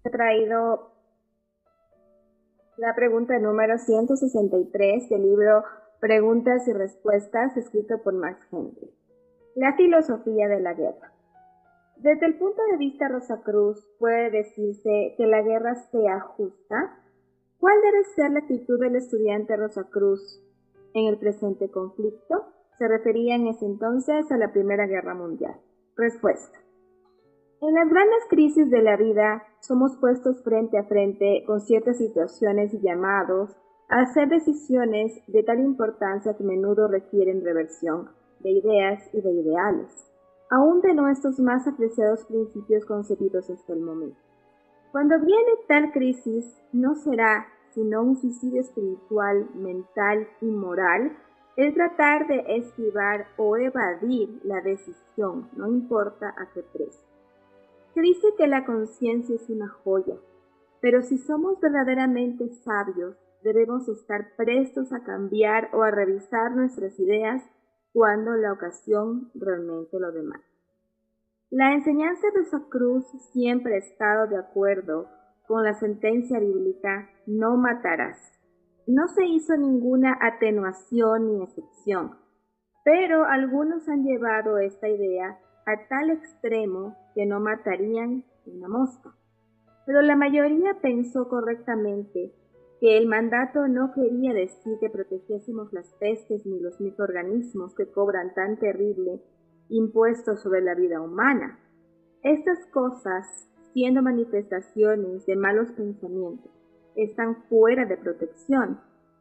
He traído la pregunta número 163 del libro Preguntas y Respuestas, escrito por Max Henry. La filosofía de la guerra. Desde el punto de vista Rosacruz, puede decirse que la guerra sea justa. ¿Cuál debe ser la actitud del estudiante Rosacruz en el presente conflicto? Se refería en ese entonces a la Primera Guerra Mundial. Respuesta. En las grandes crisis de la vida somos puestos frente a frente con ciertas situaciones y llamados a hacer decisiones de tal importancia que a menudo requieren reversión de ideas y de ideales, aún de nuestros más apreciados principios concebidos hasta el momento. Cuando viene tal crisis, no será sino un suicidio espiritual, mental y moral el tratar de esquivar o evadir la decisión, no importa a qué precio. Se dice que la conciencia es una joya, pero si somos verdaderamente sabios, debemos estar prestos a cambiar o a revisar nuestras ideas cuando la ocasión realmente lo demanda. La enseñanza de Rosacruz siempre ha estado de acuerdo con la sentencia bíblica "no matarás". No se hizo ninguna atenuación ni excepción, pero algunos han llevado esta idea a tal extremo que no matarían una mosca. Pero la mayoría pensó correctamente que el mandato no quería decir que protegiésemos las pestes ni los microorganismos que cobran tan terrible impuesto sobre la vida humana. Estas cosas, siendo manifestaciones de malos pensamientos, están fuera de protección.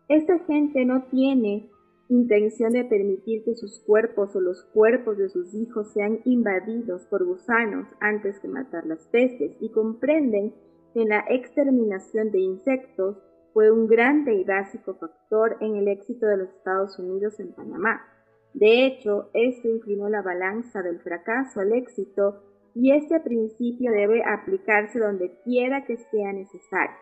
Esta gente no tiene intención de permitir que sus cuerpos o los cuerpos de sus hijos sean invadidos por gusanos antes que matar las pestes, y comprenden que la exterminación de insectos fue un grande y básico factor en el éxito de los Estados Unidos en Panamá. De hecho, esto inclinó la balanza del fracaso al éxito, y este principio debe aplicarse donde quiera que sea necesario.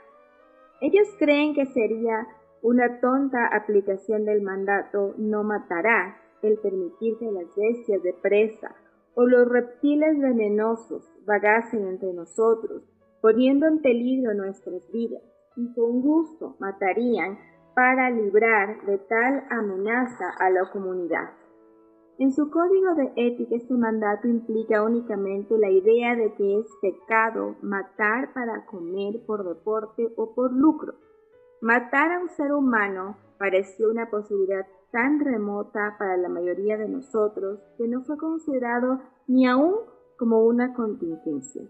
Ellos creen que sería una tonta aplicación del mandato "no matarás" el permitir que las bestias de presa o los reptiles venenosos vagasen entre nosotros, poniendo en peligro nuestras vidas, y con gusto matarían para librar de tal amenaza a la comunidad. En su código de ética, este mandato implica únicamente la idea de que es pecado matar para comer, por deporte o por lucro. Matar a un ser humano pareció una posibilidad tan remota para la mayoría de nosotros que no fue considerado ni aún como una contingencia.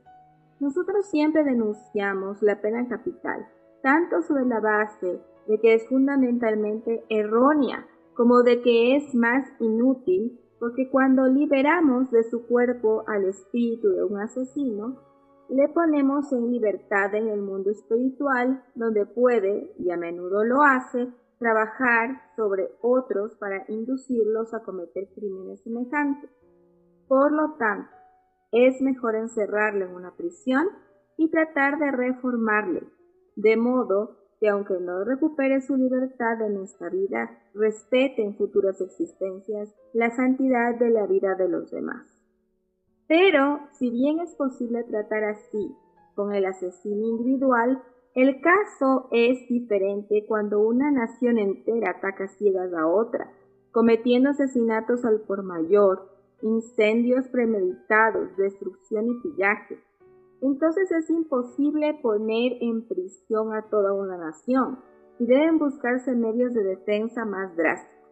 Nosotros siempre denunciamos la pena capital, tanto sobre la base de que es fundamentalmente errónea, como de que es más inútil, porque cuando liberamos de su cuerpo al espíritu de un asesino, le ponemos en libertad en el mundo espiritual, donde puede, y a menudo lo hace, trabajar sobre otros para inducirlos a cometer crímenes semejantes. Por lo tanto, es mejor encerrarle en una prisión y tratar de reformarle, de modo que aunque no recupere su libertad en esta vida, respete en futuras existencias la santidad de la vida de los demás. Pero, si bien es posible tratar así con el asesino individual, el caso es diferente cuando una nación entera ataca ciegas a otra, cometiendo asesinatos al por mayor, incendios premeditados, destrucción y pillaje. Entonces es imposible poner en prisión a toda una nación, y deben buscarse medios de defensa más drásticos.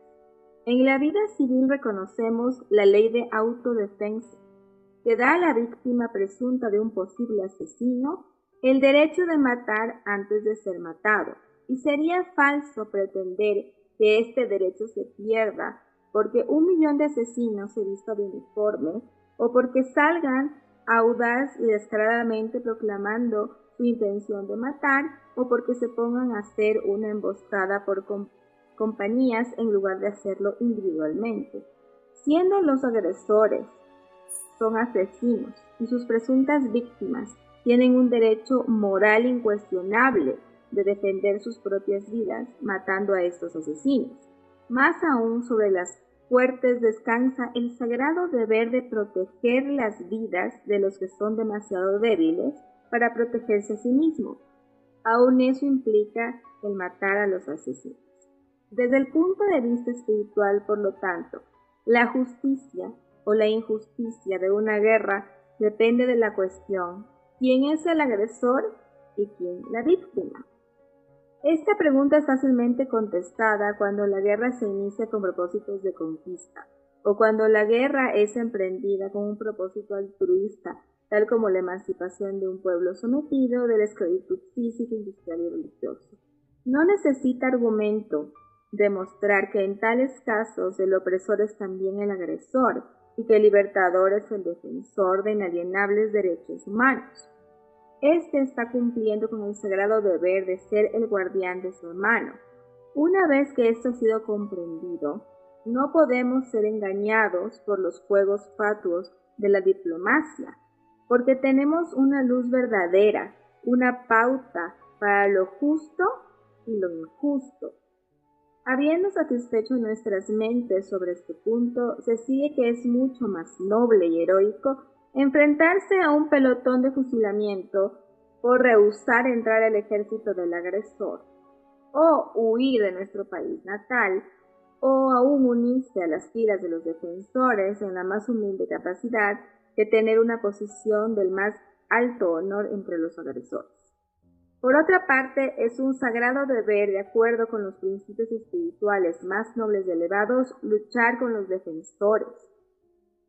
En la vida civil reconocemos la ley de autodefensa. que da a la víctima presunta de un posible asesino el derecho de matar antes de ser matado, y sería falso pretender que este derecho se pierda porque 1 millón de asesinos se vista de uniforme o porque salgan audaz y descaradamente proclamando su intención de matar o porque se pongan a hacer una emboscada por compañías en lugar de hacerlo individualmente. Siendo los agresores son asesinos y sus presuntas víctimas tienen un derecho moral incuestionable de defender sus propias vidas matando a estos asesinos. Más aún, sobre las fuertes descansa el sagrado deber de proteger las vidas de los que son demasiado débiles para protegerse a sí mismos. Aún eso implica el matar a los asesinos. Desde el punto de vista espiritual, por lo tanto, la justicia o la injusticia de una guerra depende de la cuestión: ¿quién es el agresor y quién la víctima? Esta pregunta es fácilmente contestada cuando la guerra se inicia con propósitos de conquista, o cuando la guerra es emprendida con un propósito altruista, tal como la emancipación de un pueblo sometido de la esclavitud física, industrial y religiosa. No necesita argumento demostrar que en tales casos el opresor es también el agresor y que el libertador es el defensor de inalienables derechos humanos. Este está cumpliendo con el sagrado deber de ser el guardián de su hermano. Una vez que esto ha sido comprendido, no podemos ser engañados por los juegos fatuos de la diplomacia, porque tenemos una luz verdadera, una pauta para lo justo y lo injusto. Habiendo satisfecho nuestras mentes sobre este punto, se sigue que es mucho más noble y heroico enfrentarse a un pelotón de fusilamiento por rehusar entrar al ejército del agresor, o huir de nuestro país natal, o aún unirse a las filas de los defensores en la más humilde capacidad de tener una posición del más alto honor entre los agresores. Por otra parte, es un sagrado deber, de acuerdo con los principios espirituales más nobles y elevados, luchar con los defensores.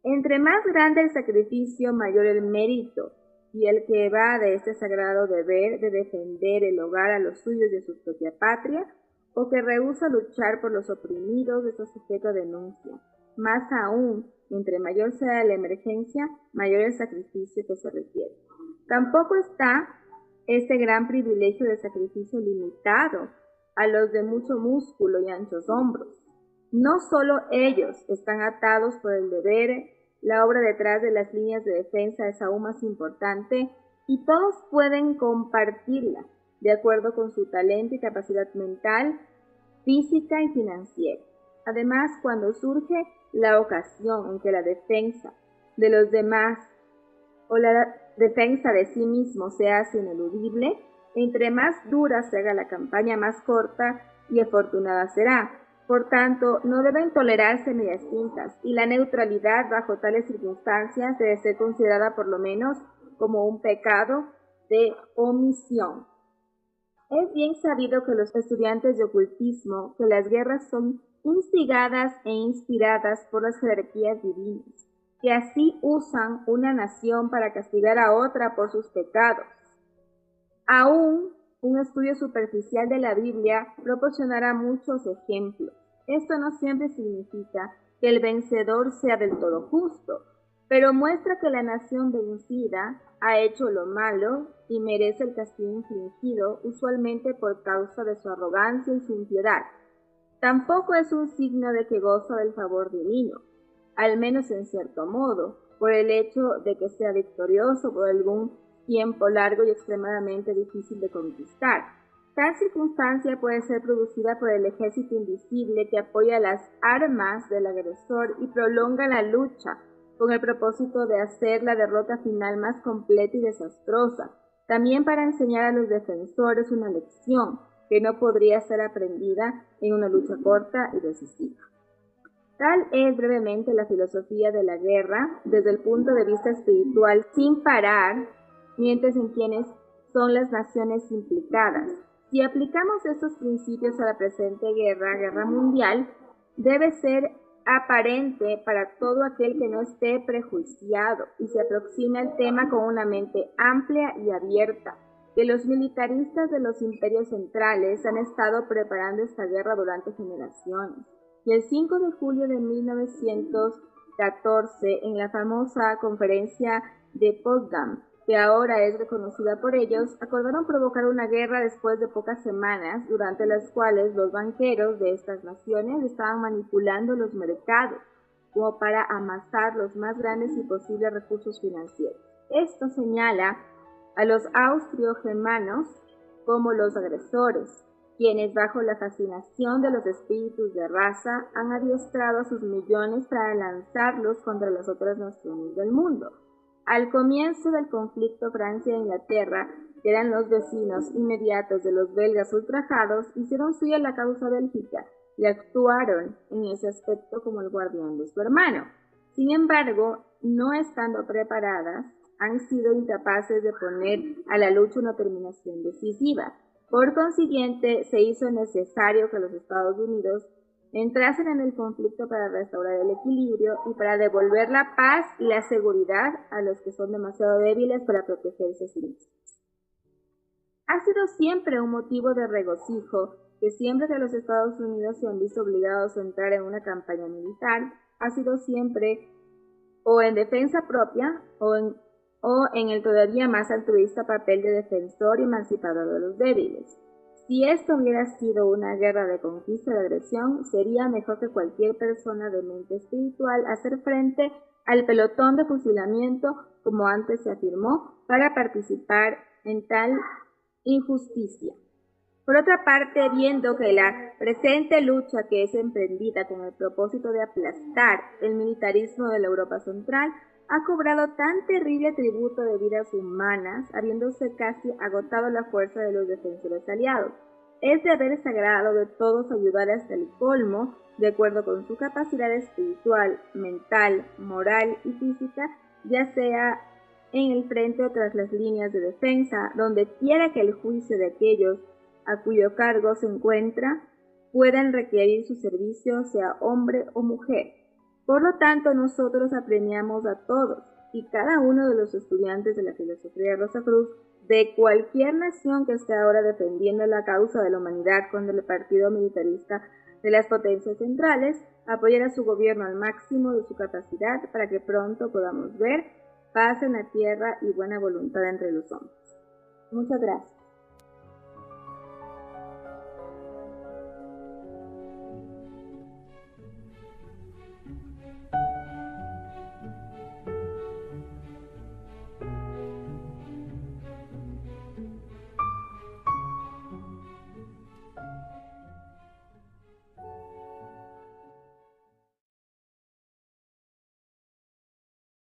Entre más grande el sacrificio, mayor el mérito, y el que va de este sagrado deber de defender el hogar a los suyos y a su propia patria, o que rehúsa luchar por los oprimidos, está sujeto a denuncia. Más aún, entre mayor sea la emergencia, mayor el sacrificio que se requiere. Tampoco está este gran privilegio de sacrificio limitado a los de mucho músculo y anchos hombros. No solo ellos están atados por el deber, la obra detrás de las líneas de defensa es aún más importante y todos pueden compartirla de acuerdo con su talento y capacidad mental, física y financiera. Además, cuando surge la ocasión en que la defensa de los demás o la defensa de sí mismo se hace ineludible, entre más dura se haga la campaña, más corta y afortunada será. Por tanto, no deben tolerarse medias tintas, y la neutralidad bajo tales circunstancias debe ser considerada por lo menos como un pecado de omisión. Es bien sabido que los estudiantes de ocultismo que las guerras son instigadas e inspiradas por las jerarquías divinas, que así usan una nación para castigar a otra por sus pecados. Aún un estudio superficial de la Biblia proporcionará muchos ejemplos. Esto no siempre significa que el vencedor sea del todo justo, pero muestra que la nación vencida ha hecho lo malo y merece el castigo infligido, usualmente por causa de su arrogancia y su impiedad. Tampoco es un signo de que goza del favor divino, al menos en cierto modo, por el hecho de que sea victorioso por algún tiempo largo y extremadamente difícil de conquistar. Tal circunstancia puede ser producida por el ejército invisible que apoya las armas del agresor y prolonga la lucha con el propósito de hacer la derrota final más completa y desastrosa, también para enseñar a los defensores una lección que no podría ser aprendida en una lucha corta y decisiva. Tal es brevemente la filosofía de la guerra desde el punto de vista espiritual, sin parar, mientras en quienes son las naciones implicadas. Si aplicamos estos principios a la presente guerra mundial, debe ser aparente para todo aquel que no esté prejuiciado y se aproxime al tema con una mente amplia y abierta, que los militaristas de los imperios centrales han estado preparando esta guerra durante generaciones. Y el 5 de julio de 1914, en la famosa conferencia de Potsdam, que ahora es reconocida por ellos, acordaron provocar una guerra después de pocas semanas, durante las cuales los banqueros de estas naciones estaban manipulando los mercados como para amasar los más grandes y posibles recursos financieros. Esto señala a los austro-germanos como los agresores, quienes bajo la fascinación de los espíritus de raza han adiestrado a sus millones para lanzarlos contra las otras naciones del mundo. Al comienzo del conflicto, Francia e Inglaterra, que eran los vecinos inmediatos de los belgas ultrajados, hicieron suya la causa bélgica y actuaron en ese aspecto como el guardián de su hermano. Sin embargo, no estando preparadas, han sido incapaces de poner a la lucha una terminación decisiva. Por consiguiente, se hizo necesario que los Estados Unidos entrasen en el conflicto para restaurar el equilibrio y para devolver la paz y la seguridad a los que son demasiado débiles para protegerse a sí mismos. Ha sido siempre un motivo de regocijo que siempre que los Estados Unidos se han visto obligados a entrar en una campaña militar, ha sido siempre o en defensa propia o en el todavía más altruista papel de defensor y emancipador de los débiles. Si esto hubiera sido una guerra de conquista y de agresión, sería mejor que cualquier persona de mente espiritual hacer frente al pelotón de fusilamiento, como antes se afirmó, para participar en tal injusticia. Por otra parte, viendo que la presente lucha que es emprendida con el propósito de aplastar el militarismo de la Europa Central ha cobrado tan terrible tributo de vidas humanas, habiéndose casi agotado la fuerza de los defensores aliados. Es deber sagrado de todos ayudar hasta el colmo, de acuerdo con su capacidad espiritual, mental, moral y física, ya sea en el frente o tras las líneas de defensa, donde quiera que el juicio de aquellos a cuyo cargo se encuentra puedan requerir su servicio, sea hombre o mujer. Por lo tanto, nosotros apremiamos a todos y cada uno de los estudiantes de la filosofía Rosacruz de cualquier nación que esté ahora defendiendo la causa de la humanidad contra el partido militarista de las potencias centrales, apoyar a su gobierno al máximo de su capacidad para que pronto podamos ver paz en la tierra y buena voluntad entre los hombres. Muchas gracias.